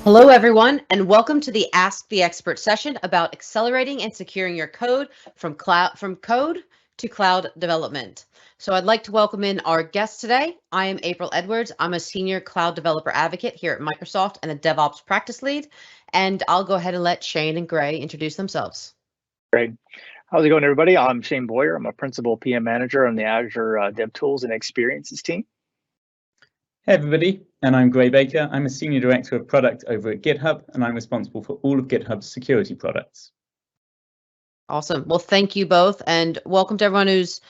Hello, everyone, and welcome to the Ask the Expert session about accelerating and securing your code from code to cloud development. So I'd like to welcome in our guest today. I am April Edwards. I'm a senior cloud developer advocate here at Microsoft and a DevOps practice lead. And I'll go ahead and let Shane and Gray introduce themselves. Great. How's it going, everybody? I'm Shane Boyer. I'm a principal PM manager on the Azure DevTools and Experiences team. Hey everybody, and I'm Gray Baker. I'm a Senior Director of Product over at GitHub, and I'm responsible for all of GitHub's security products. Awesome. Well, thank you both, and welcome to everyone who's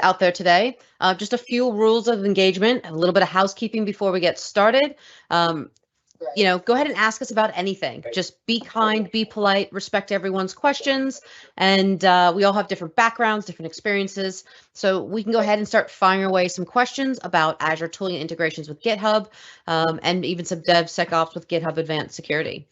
out there today. Just a few rules of engagement, a little bit of housekeeping before we get started. Go ahead and ask us about anything. Just be kind, be polite, respect everyone's questions. And we all have different backgrounds, different experiences. So we can go ahead and start firing away some questions about Azure tooling and integrations with GitHub, and even some DevSecOps with GitHub Advanced Security.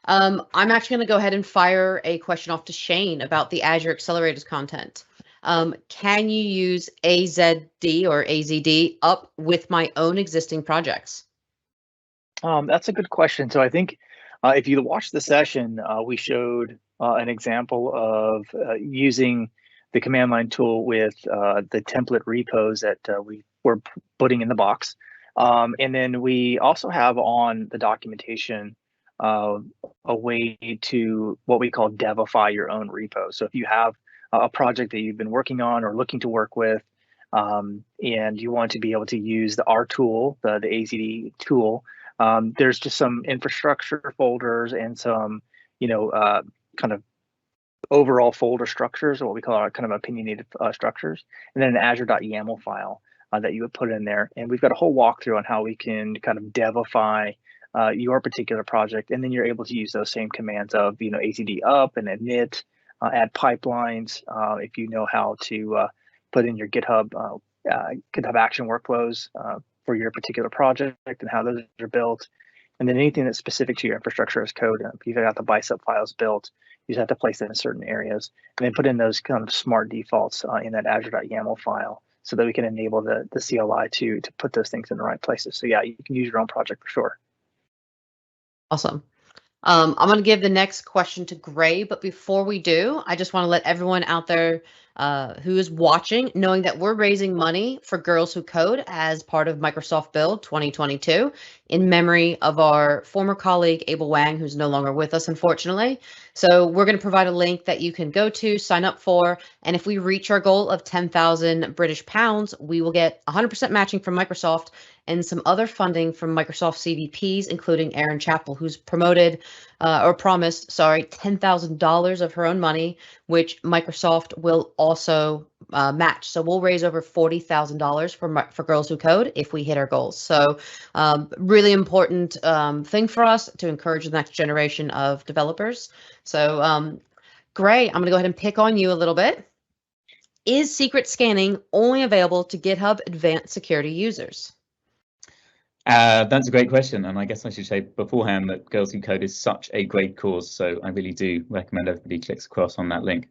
I'm actually going to go ahead and fire a question off to Shane about the Azure Accelerators content. Can you use AZD or AZD up with my own existing projects? That's a good question. So I think if you watch the session, we showed an example of using the command line tool with the template repos that we were putting in the box. And then we also have on the documentation a way to what we call devify your own repo. So if you have a project that you've been working on or looking to work with, and you want to be able to use our tool, the AZD tool, there's just some infrastructure folders and some, kind of overall folder structures, or what we call our kind of opinionated structures, and then an Azure.yaml file that you would put in there. And we've got a whole walkthrough on how we can kind of devify your particular project, and then you're able to use those same commands of, AZD up and init, add pipelines, if you know how to put in your GitHub action workflows for your particular project and how those are built. And then anything that's specific to your infrastructure as code, if you've got the bicep files built, you just have to place them in certain areas and then put in those kind of smart defaults in that Azure.yaml file so that we can enable the CLI to put those things in the right places. So yeah, you can use your own project for sure. Awesome. I'm going to give the next question to Gray, but before we do, I just want to let everyone out there who is watching, knowing that we're raising money for Girls Who Code as part of Microsoft Build 2022 in memory of our former colleague, Abel Wang, who's no longer with us, unfortunately. So we're going to provide a link that you can go to, sign up for, and if we reach our goal of 10,000 British pounds, we will get 100% matching from Microsoft and some other funding from Microsoft CVPs, including Erin Chappell, who's promised $10,000 of her own money, which Microsoft will also match. So we'll raise over $40,000 for Girls Who Code if we hit our goals. So really important thing for us to encourage the next generation of developers. So Gray, I'm going to go ahead and pick on you a little bit. Is secret scanning only available to GitHub Advanced Security users? That's a great question, and I guess I should say beforehand that Girls Who Code is such a great cause, so I really do recommend everybody clicks across on that link.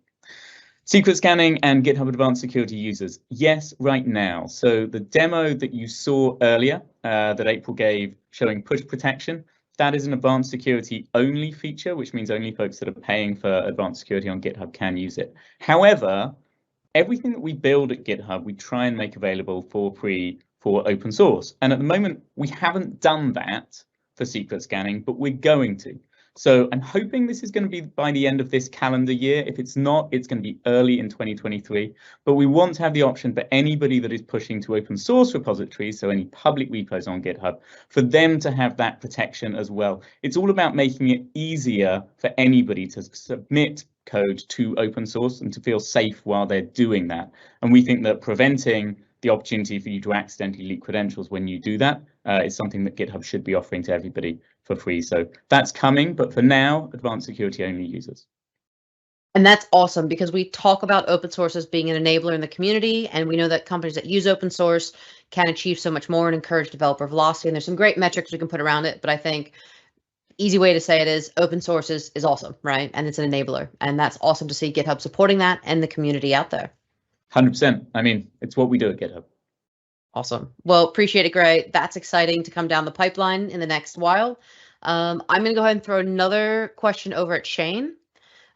Secret scanning and GitHub Advanced Security users, yes, right now. So the demo that you saw earlier that April gave showing push protection, that is an advanced security only feature, which means only folks that are paying for advanced security on GitHub can use it. However, everything that we build at GitHub, we try and make available for free for open source. And at the moment, we haven't done that for secret scanning, but we're going to. So I'm hoping this is going to be by the end of this calendar year. If it's not, it's going to be early in 2023. But we want to have the option for anybody that is pushing to open source repositories, so any public repos on GitHub, for them to have that protection as well. It's all about making it easier for anybody to submit code to open source and to feel safe while they're doing that. And we think that preventing the opportunity for you to accidentally leak credentials when you do that is something that GitHub should be offering to everybody for free. So that's coming, but for now, advanced security only users. And that's awesome because we talk about open source as being an enabler in the community, and we know that companies that use open source can achieve so much more and encourage developer velocity. And there's some great metrics we can put around it, but I think easy way to say it is open source is awesome, right? And it's an enabler, and that's awesome to see GitHub supporting that and the community out there. 100%. I mean, it's what we do at GitHub. Awesome. Well, appreciate it, Gray. That's exciting to come down the pipeline in the next while. I'm going to go ahead and throw another question over at Shane.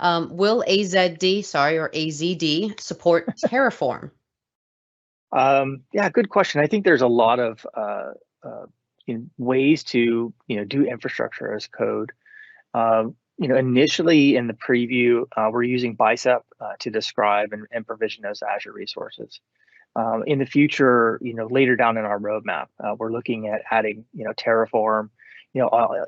Will AZD support Terraform? Yeah, good question. I think there's a lot of ways to do infrastructure as code. Initially in the preview, we're using Bicep to describe and provision those Azure resources. In the future, later down in our roadmap, we're looking at adding, Terraform,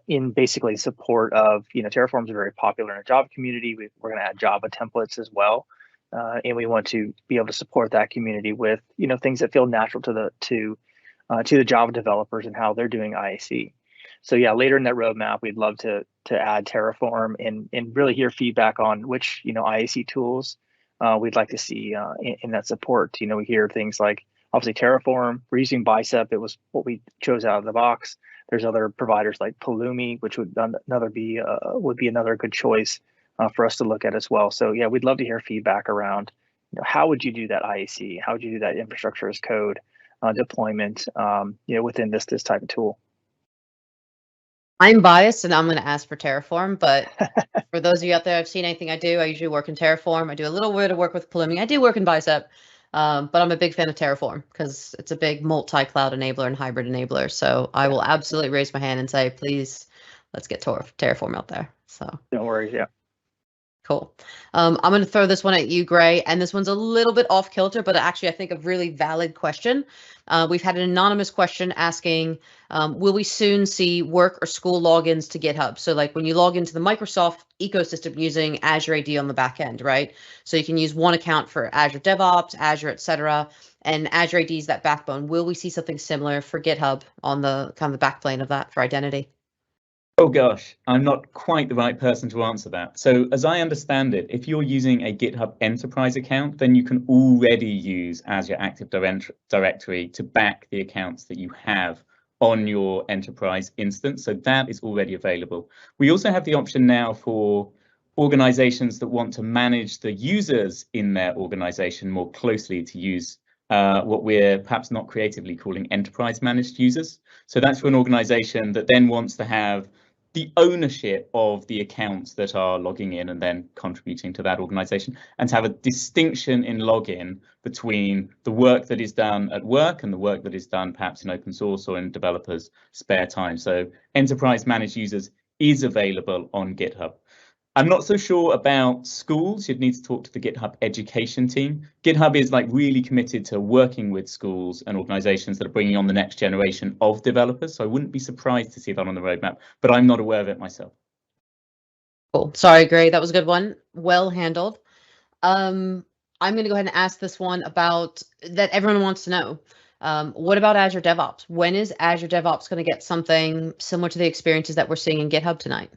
in basically support of, Terraform is very popular in the Java community. We're going to add Java templates as well, and we want to be able to support that community with, things that feel natural to the Java developers and how they're doing IAC. So yeah, later in that roadmap, we'd love to add Terraform and really hear feedback on which IAC tools we'd like to see in that support. We hear things like obviously Terraform. We're using Bicep. It was what we chose out of the box. There's other providers like Pulumi, which would be another good choice for us to look at as well. So yeah, we'd love to hear feedback around how would you do that IAC? How would you do that infrastructure as code deployment? Within this type of tool. I'm biased and I'm going to ask for Terraform, but for those of you out there who've seen anything I do, I usually work in Terraform. I do a little bit of work with Pulumi. I do work in Bicep, but I'm a big fan of Terraform because it's a big multi-cloud enabler and hybrid enabler. So I will absolutely raise my hand and say, please, let's get Terraform out there. So no worries, yeah. Cool. I'm going to throw this one at you, Gray, and this one's a little bit off kilter, but actually I think a really valid question. We've had an anonymous question asking, will we soon see work or school logins to GitHub? So like when you log into the Microsoft ecosystem using Azure AD on the back end, right? So you can use one account for Azure DevOps, Azure, etc. And Azure AD is that backbone. Will we see something similar for GitHub on the kind of the backplane of that for identity? Oh gosh, I'm not quite the right person to answer that. So as I understand it, if you're using a GitHub Enterprise account, then you can already use Azure Active Directory to back the accounts that you have on your enterprise instance. So that is already available. We also have the option now for organizations that want to manage the users in their organization more closely to use what we're perhaps not creatively calling enterprise managed users. So that's for an organization that then wants to have the ownership of the accounts that are logging in and then contributing to that organization, and to have a distinction in login between the work that is done at work and the work that is done perhaps in open source or in developers' spare time. So enterprise managed users is available on GitHub. I'm not so sure about schools. You'd need to talk to the GitHub education team. GitHub is like really committed to working with schools and organizations that are bringing on the next generation of developers. So I wouldn't be surprised to see that on the roadmap, but I'm not aware of it myself. Cool. Sorry, Gray, that was a good one. Well handled. I'm going to go ahead and ask this one about that everyone wants to know. What about Azure DevOps? When is Azure DevOps going to get something similar to the experiences that we're seeing in GitHub tonight?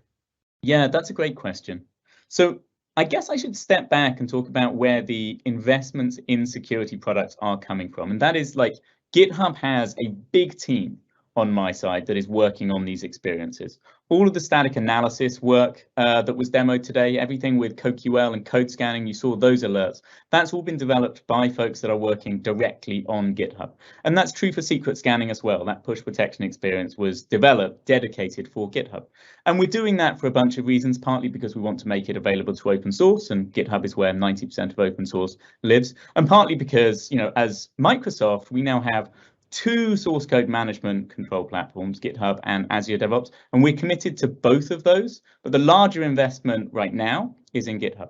Yeah, that's a great question. So I guess I should step back and talk about where the investments in security products are coming from. And that is like GitHub has a big team on my side that is working on these experiences. All of the static analysis work that was demoed today, everything with CodeQL and code scanning, you saw those alerts. That's all been developed by folks that are working directly on GitHub. And that's true for secret scanning as well. That push protection experience was developed, dedicated for GitHub. And we're doing that for a bunch of reasons, partly because we want to make it available to open source, and GitHub is where 90% of open source lives. And partly because, as Microsoft, we now have two source code management control platforms, GitHub and Azure DevOps, and we're committed to both of those, but the larger investment right now is in GitHub.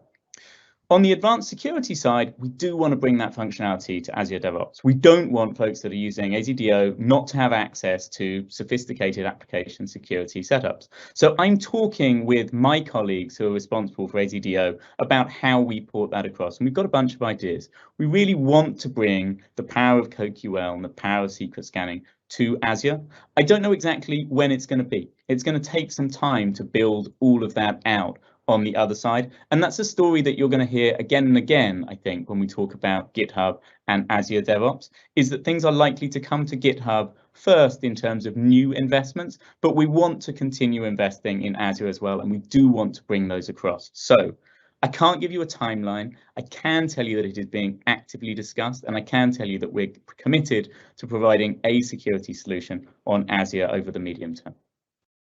On the advanced security side, we do want to bring that functionality to Azure DevOps. We don't want folks that are using AZDO not to have access to sophisticated application security setups. So I'm talking with my colleagues who are responsible for AZDO about how we port that across. And we've got a bunch of ideas. We really want to bring the power of CodeQL and the power of secret scanning to Azure. I don't know exactly when it's going to be. It's going to take some time to build all of that out on the other side. And that's a story that you're going to hear again and again, I think, when we talk about GitHub and Azure DevOps, is that things are likely to come to GitHub first in terms of new investments, but we want to continue investing in Azure as well, and we do want to bring those across. So I can't give you a timeline. I can tell you that it is being actively discussed, and I can tell you that we're committed to providing a security solution on Azure over the medium term.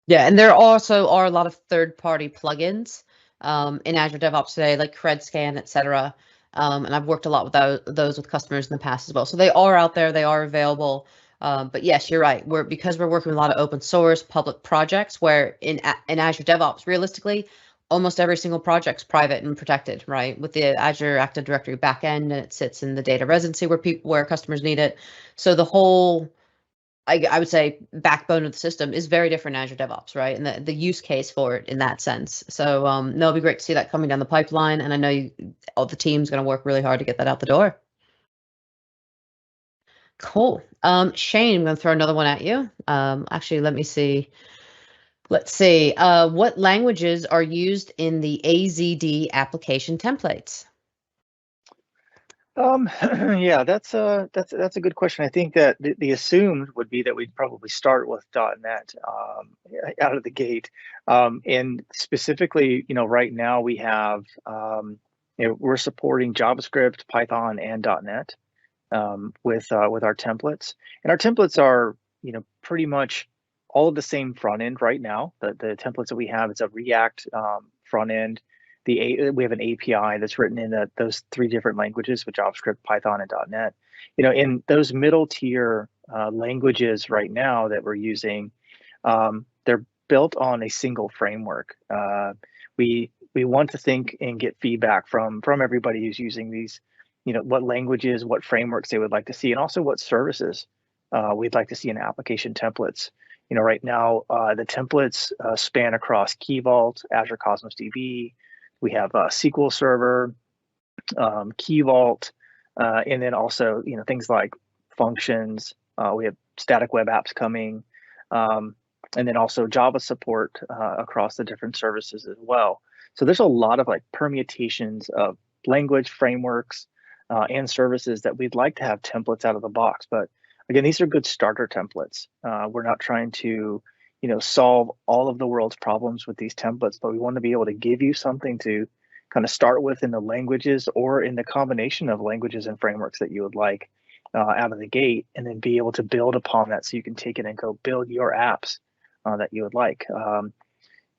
Yeah, and there also are a lot of third-party plugins in Azure DevOps today, like CredScan, et cetera. And I've worked a lot with those with customers in the past as well. So they are out there, they are available. But yes, you're right. Because we're working with a lot of open source public projects, where in Azure DevOps, realistically, almost every single project's private and protected, right? With the Azure Active Directory backend, and it sits in the data residency where customers need it. So the whole, I would say, backbone of the system is very different in Azure DevOps, right? And the use case for it in that sense. So no, it'll be great to see that coming down the pipeline. And I know all the team's going to work really hard to get that out the door. Cool. Shane, I'm going to throw another one at you. Actually, let me see. Let's see. What languages are used in the AZD application templates? Yeah, that's a good question. I think that the assumed would be that we'd probably start with .NET out of the gate, and specifically, right now we have we're supporting JavaScript, Python, and .NET with our templates, and our templates are pretty much all of the same front end right now. The templates that we have, it's a React front end. We have an API that's written in those 3 different languages with JavaScript, Python, and .NET. In those middle tier languages right now that we're using, they're built on a single framework. We want to think and get feedback from everybody who's using these, what languages, what frameworks they would like to see, and also what services we'd like to see in application templates. Right now, the templates span across Key Vault, Azure Cosmos DB. We have SQL Server, Key Vault, and then also things like functions. We have static web apps coming, and then also Java support across the different services as well. So there's a lot of permutations of language frameworks and services that we'd like to have templates out of the box. But again, these are good starter templates. We're not trying to solve all of the world's problems with these templates, but we want to be able to give you something to kind of start with in the languages or in the combination of languages and frameworks that you would like out of the gate, and then be able to build upon that so you can take it and go build your apps that you would like.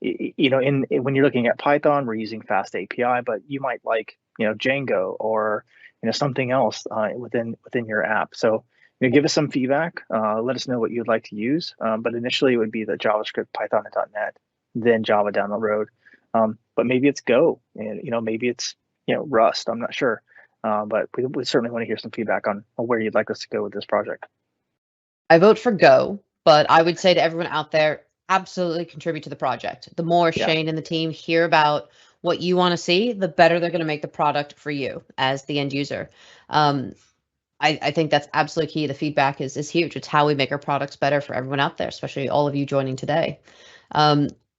When you're looking at Python, we're using Fast API, but you might like Django or something else within your app. So give us some feedback. Let us know what you'd like to use. But initially, it would be the JavaScript, Python, and .NET, then Java down the road. But maybe it's Go, and maybe it's Rust. I'm not sure. But we certainly want to hear some feedback on where you'd like us to go with this project. I vote for Go, but I would say to everyone out there, absolutely contribute to the project. The more Shane and the team hear about what you want to see, the better they're going to make the product for you as the end user. I think that's absolutely key. The feedback is huge. It's how we make our products better for everyone out there, especially all of you joining today.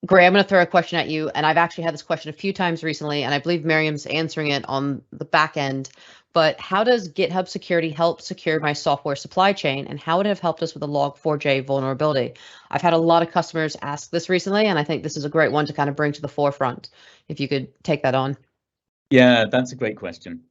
Gray, I'm going to throw a question at you, and I've actually had this question a few times recently, and I believe Miriam's answering it on the back end. But how does GitHub security help secure my software supply chain, and how would it have helped us with the Log4j vulnerability? I've had a lot of customers ask this recently, and I think this is a great one to kind of bring to the forefront. If you could take that on. Yeah, that's a great question.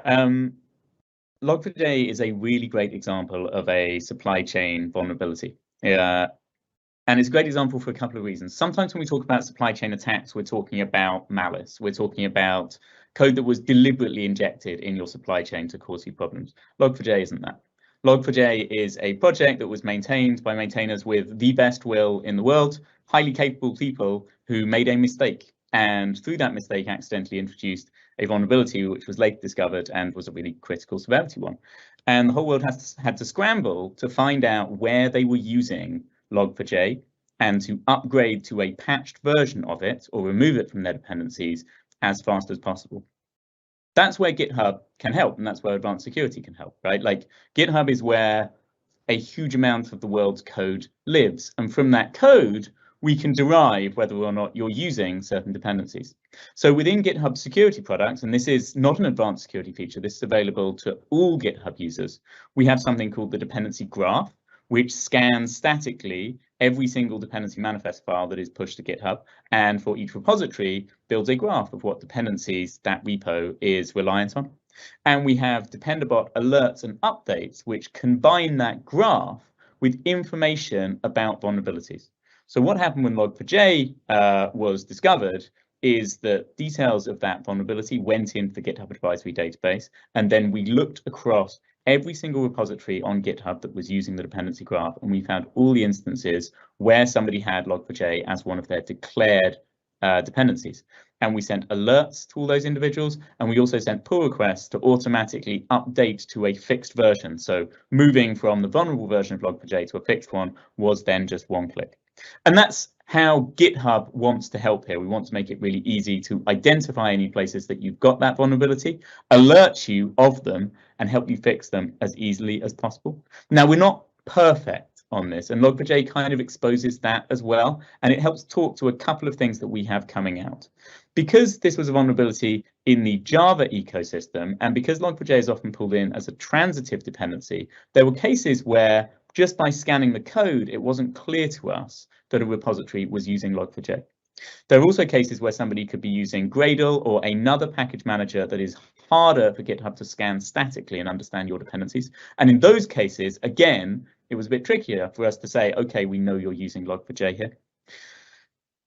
Log4j is a really great example of a supply chain vulnerability. And it's a great example for a couple of reasons. Sometimes when we talk about supply chain attacks, we're talking about malice. We're talking about code that was deliberately injected in your supply chain to cause you problems. Log4j isn't that. Log4j is a project that was maintained by maintainers with the best will in the world, highly capable people who made a mistake, and through that mistake accidentally introduced a vulnerability which was later discovered and was a really critical severity one. And the whole world had to scramble to find out where they were using Log4j and to upgrade to a patched version of it or remove it from their dependencies as fast as possible. That's where GitHub can help, and that's where advanced security can help, right? Like GitHub is where a huge amount of the world's code lives, and from that code we can derive whether or not you're using certain dependencies. So within GitHub security products, and this is not an advanced security feature, this is available to all GitHub users, we have something called the dependency graph, which scans statically every single dependency manifest file that is pushed to GitHub, and for each repository builds a graph of what dependencies that repo is reliant on. And we have Dependabot alerts and updates, which combine that graph with information about vulnerabilities. So what happened when Log4j was discovered is that details of that vulnerability went into the GitHub advisory database, and then we looked across every single repository on GitHub that was using the dependency graph, and we found all the instances where somebody had Log4j as one of their declared dependencies. And we sent alerts to all those individuals, and we also sent pull requests to automatically update to a fixed version. So moving from the vulnerable version of Log4j to a fixed one was then just one click. And that's how GitHub wants to help here. We want to make it really easy to identify any places that you've got that vulnerability, alert you of them, and help you fix them as easily as possible. Now, we're not perfect on this, and Log4j kind of exposes that as well, and it helps talk to a couple of things that we have coming out. Because this was a vulnerability in the Java ecosystem, and because Log4j is often pulled in as a transitive dependency, there were cases where just by scanning the code, it wasn't clear to us that a repository was using Log4j. There are also cases where somebody could be using Gradle or another package manager that is harder for GitHub to scan statically and understand your dependencies. And in those cases, again, it was a bit trickier for us to say, okay, we know you're using Log4j here.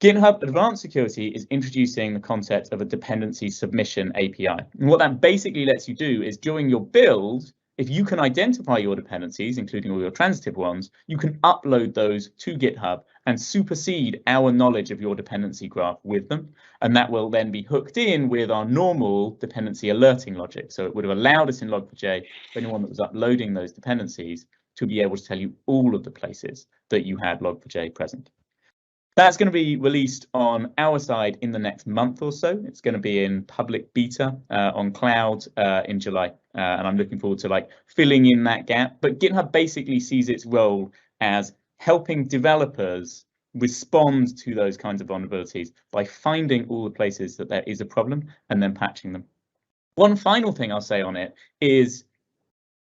GitHub Advanced Security is introducing the concept of a dependency submission API. And what that basically lets you do is during your build, if you can identify your dependencies, including all your transitive ones, you can upload those to GitHub and supersede our knowledge of your dependency graph with them. And that will then be hooked in with our normal dependency alerting logic. So it would have allowed us in Log4j, for anyone that was uploading those dependencies, to be able to tell you all of the places that you had Log4j present. That's going to be released on our side in the next month or so. It's going to be in public beta on cloud in July, and I'm looking forward to filling in that gap. But GitHub basically sees its role as helping developers respond to those kinds of vulnerabilities by finding all the places that there is a problem and then patching them. One final thing I'll say on it is,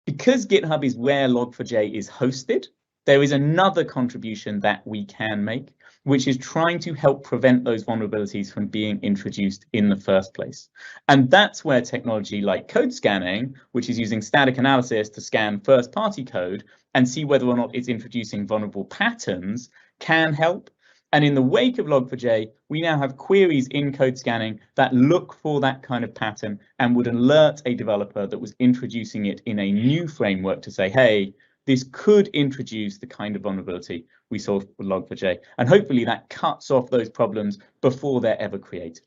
because GitHub is where Log4j is hosted, there is another contribution that we can make, which is trying to help prevent those vulnerabilities from being introduced in the first place. And that's where technology like code scanning, which is using static analysis to scan first-party code and see whether or not it's introducing vulnerable patterns, can help. And in the wake of Log4j, we now have queries in code scanning that look for that kind of pattern and would alert a developer that was introducing it in a new framework to say, hey, this could introduce the kind of vulnerability we saw with Log4j. And hopefully that cuts off those problems before they're ever created.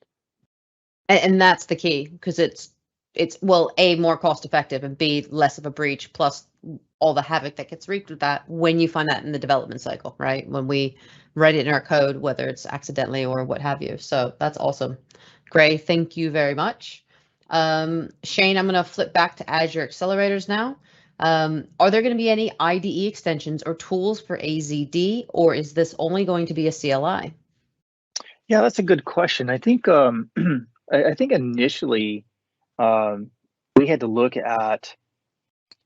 And that's the key, because it's well, A, more cost effective, and B, less of a breach, plus all the havoc that gets wreaked with that when you find that in the development cycle, right? When we write it in our code, whether it's accidentally or what have you. So that's awesome. Gray, thank you very much. Shane, I'm going to flip back to Azure accelerators now. Are there going to be any IDE extensions or tools for AZD, or is this only going to be a CLI? Yeah, that's a good question. I think I think initially we had to look at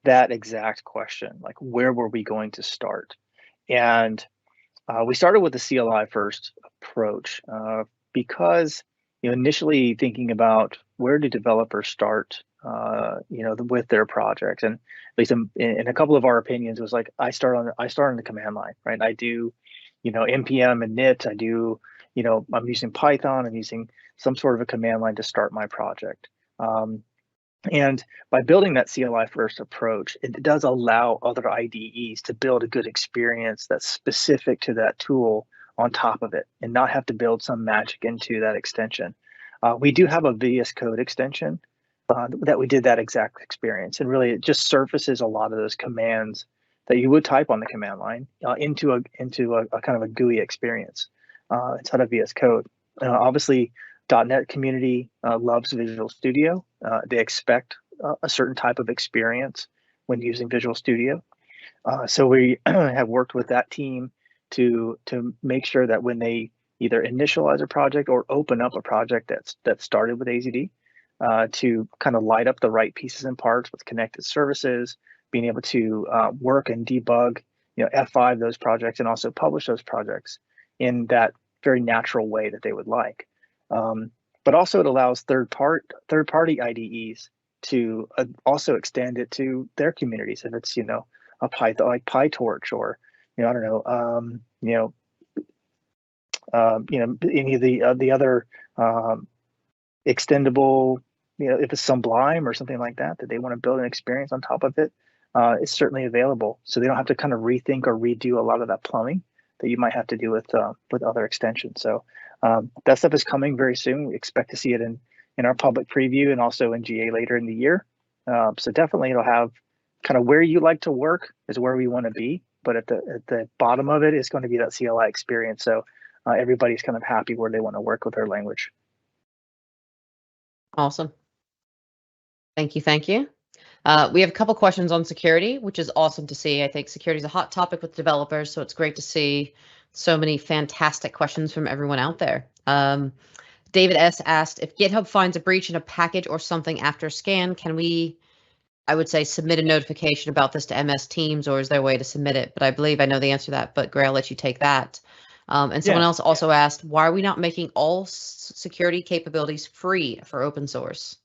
that exact question, like where were we going to start? And we started with the CLI first approach because initially thinking about where do developers start with their project, and at least in a couple of our opinions, it was like I start on the command line, right? I do npm and init. I do I'm using Python. I'm using some sort of a command line to start my project. And by building that CLI first approach, it does allow other IDEs to build a good experience that's specific to that tool on top of it, and not have to build some magic into that extension. We do have a VS Code extension that we did that exact experience, and really it just surfaces a lot of those commands that you would type on the command line into a kind of a GUI experience inside of VS Code. Obviously, .NET community loves Visual Studio. They expect a certain type of experience when using Visual Studio. So we have worked with that team to make sure that when they either initialize a project or open up a project that started with AZD, to kind of light up the right pieces and parts with connected services, being able to work and debug F5 those projects and also publish those projects in that very natural way that they would like. But also it allows third-party IDEs to also extend it to their communities. If it's a Python like PyTorch, or I don't know, any of the other extendable, if it's Sublime or something like that they want to build an experience on top of it, it's certainly available. So they don't have to kind of rethink or redo a lot of that plumbing that you might have to do with other extensions. So that stuff is coming very soon. We expect to see it in our public preview and also in GA later in the year. So definitely it'll have kind of where you like to work is where we want to be, but at the bottom of it is going to be that CLI experience. So everybody's kind of happy where they want to work with their language. Awesome. Thank you. Thank you. We have a couple questions on security, which is awesome to see. I think security is a hot topic with developers, so it's great to see so many fantastic questions from everyone out there. David S. asked, if GitHub finds a breach in a package or something after scan, can we, I would say, submit a notification about this to MS Teams, or is there a way to submit it? But I believe I know the answer to that, but Gray, I'll let you take that. And someone else also asked, why are we not making all security capabilities free for open source?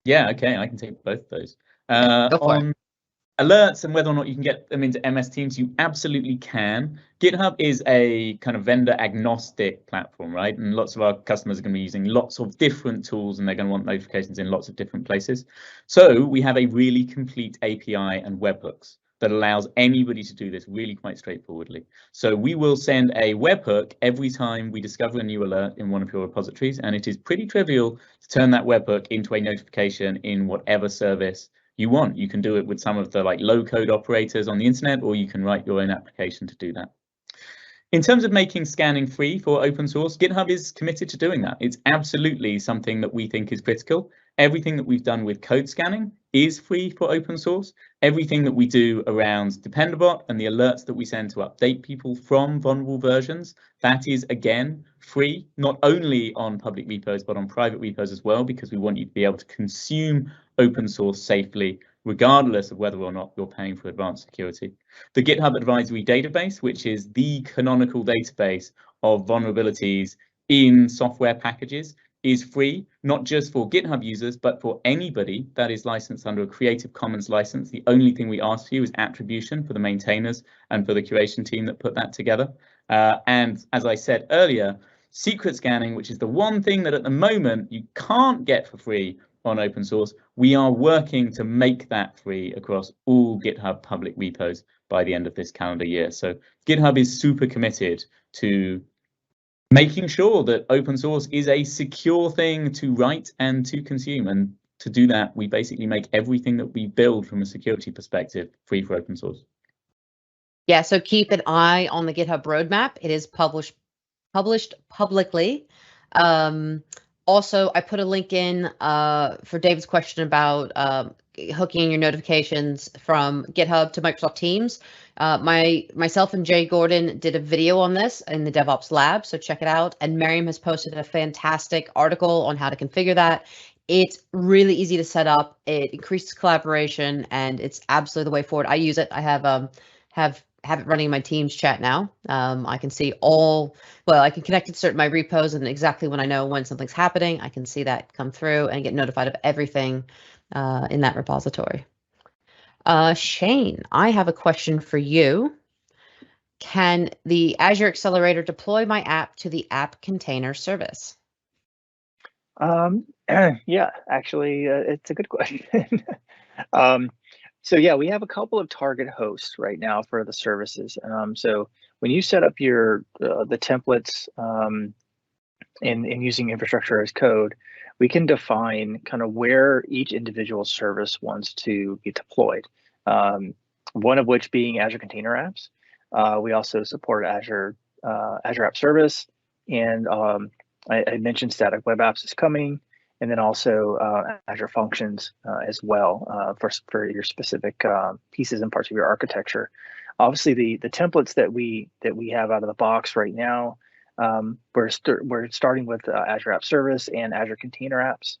Yeah, okay, I can take both of those. Go for on it. Alerts and whether or not you can get them into MS Teams, you absolutely can. GitHub is a kind of vendor agnostic platform, right? And lots of our customers are going to be using lots of different tools, and they're going to want notifications in lots of different places. So we have a really complete API and webhooks that allows anybody to do this really quite straightforwardly. So we will send a webhook every time we discover a new alert in one of your repositories, and it is pretty trivial to turn that webhook into a notification in whatever service you want. You can do it with some of the low-code operators on the internet, or you can write your own application to do that. In terms of making scanning free for open source, GitHub is committed to doing that. It's absolutely something that we think is critical. Everything that we've done with code scanning is free for open source. Everything that we do around Dependabot and the alerts that we send to update people from vulnerable versions, that is, again, free, not only on public repos, but on private repos as well, because we want you to be able to consume open source safely, regardless of whether or not you're paying for advanced security. The GitHub Advisory Database, which is the canonical database of vulnerabilities in software packages, is free, not just for GitHub users, but for anybody that is licensed under a Creative Commons license. The only thing we ask for you is attribution for the maintainers and for the curation team that put that together. And as I said earlier, secret scanning, which is the one thing that at the moment you can't get for free on open source, we are working to make that free across all GitHub public repos by the end of this calendar year. So GitHub is super committed to making sure that open source is a secure thing to write and to consume. And to do that, we basically make everything that we build from a security perspective free for open source. Yeah, so keep an eye on the GitHub roadmap. It is published publicly. Also, I put a link in for David's question about hooking your notifications from GitHub to Microsoft Teams. Myself and Jay Gordon did a video on this in the DevOps lab, so check it out. And Miriam has posted a fantastic article on how to configure that. It's really easy to set up. It increases collaboration, and it's absolutely the way forward. I use it. I have it running in my Teams chat now. I can see I can connect it to my repos, and exactly when I know when something's happening, I can see that come through and get notified of everything in that repository. Shane, I have a question for you. Can the Azure Accelerator deploy my app to the app container service? Yeah, actually, it's a good question. So yeah, we have a couple of target hosts right now for the services. So when you set up your the templates in using infrastructure as code, we can define kind of where each individual service wants to be deployed. One of which being Azure Container Apps. We also support Azure App Service, and I mentioned static web apps is coming. And then also Azure Functions as well for your specific pieces and parts of your architecture. Obviously, the templates that we have out of the box right now, we're starting with Azure App Service and Azure Container Apps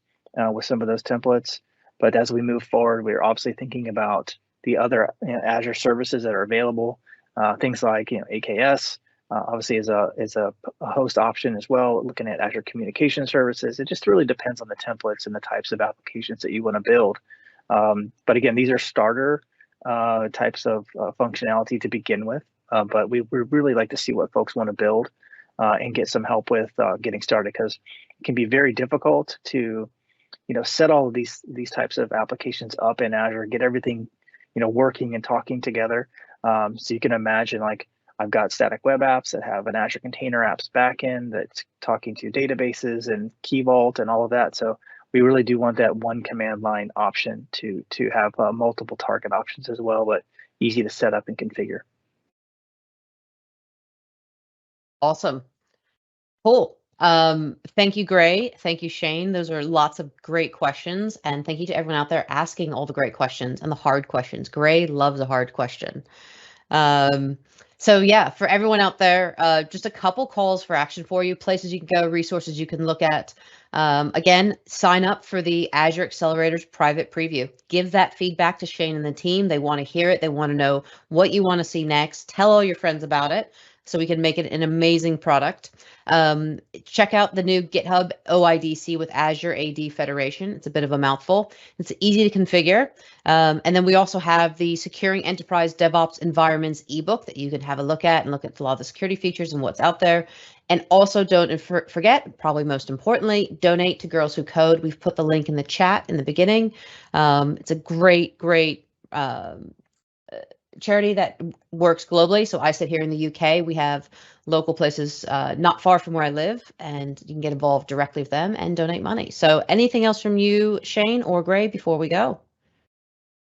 with some of those templates. But as we move forward, we're obviously thinking about the other Azure services that are available. Things like AKS obviously is a host option as well. Looking at Azure Communication Services, it just really depends on the templates and the types of applications that you want to build. But again, these are starter types of functionality to begin with. But we really like to see what folks want to build and get some help with getting started, because it can be very difficult to set all of these types of applications up in Azure, get everything working and talking together. So you can imagine, like, I've got static web apps that have an Azure Container Apps backend that's talking to databases and Key Vault and all of that. So we really do want that one command line option to have multiple target options as well, but easy to set up and configure. Awesome. Cool. Thank you, Gray. Thank you, Shane. Those are lots of great questions. And thank you to everyone out there asking all the great questions and the hard questions. Gray loves a hard question. So yeah, for everyone out there, just a couple calls for action for you, places you can go, resources you can look at. Again, sign up for the Azure Accelerators private preview. Give that feedback to Shane and the team. They want to hear it. They want to know what you want to see next. Tell all your friends about it so we can make it an amazing product. Check out the new GitHub OIDC with Azure AD Federation. It's a bit of a mouthful. It's easy to configure. And then we also have the Securing Enterprise DevOps Environments ebook that you can have a look at and look at a lot of the security features and what's out there. And also don't forget, probably most importantly, donate to Girls Who Code. We've put the link in the chat in the beginning. It's a great charity that works globally. So I sit here in the UK. We have local places not far from where I live, and you can get involved directly with them and donate money. So anything else from you, Shane or Gray, before we go?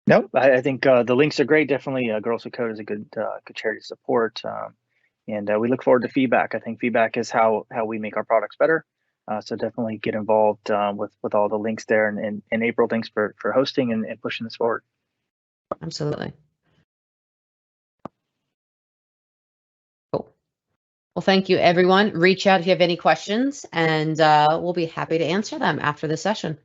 Nope, I think the links are great. Definitely, Girls Who Code is a good charity to support, and we look forward to feedback. I think feedback is how we make our products better. So definitely get involved with all the links there. And April, thanks for hosting and pushing this forward. Absolutely. Cool. Well, thank you, everyone. Reach out if you have any questions, and we'll be happy to answer them after the session.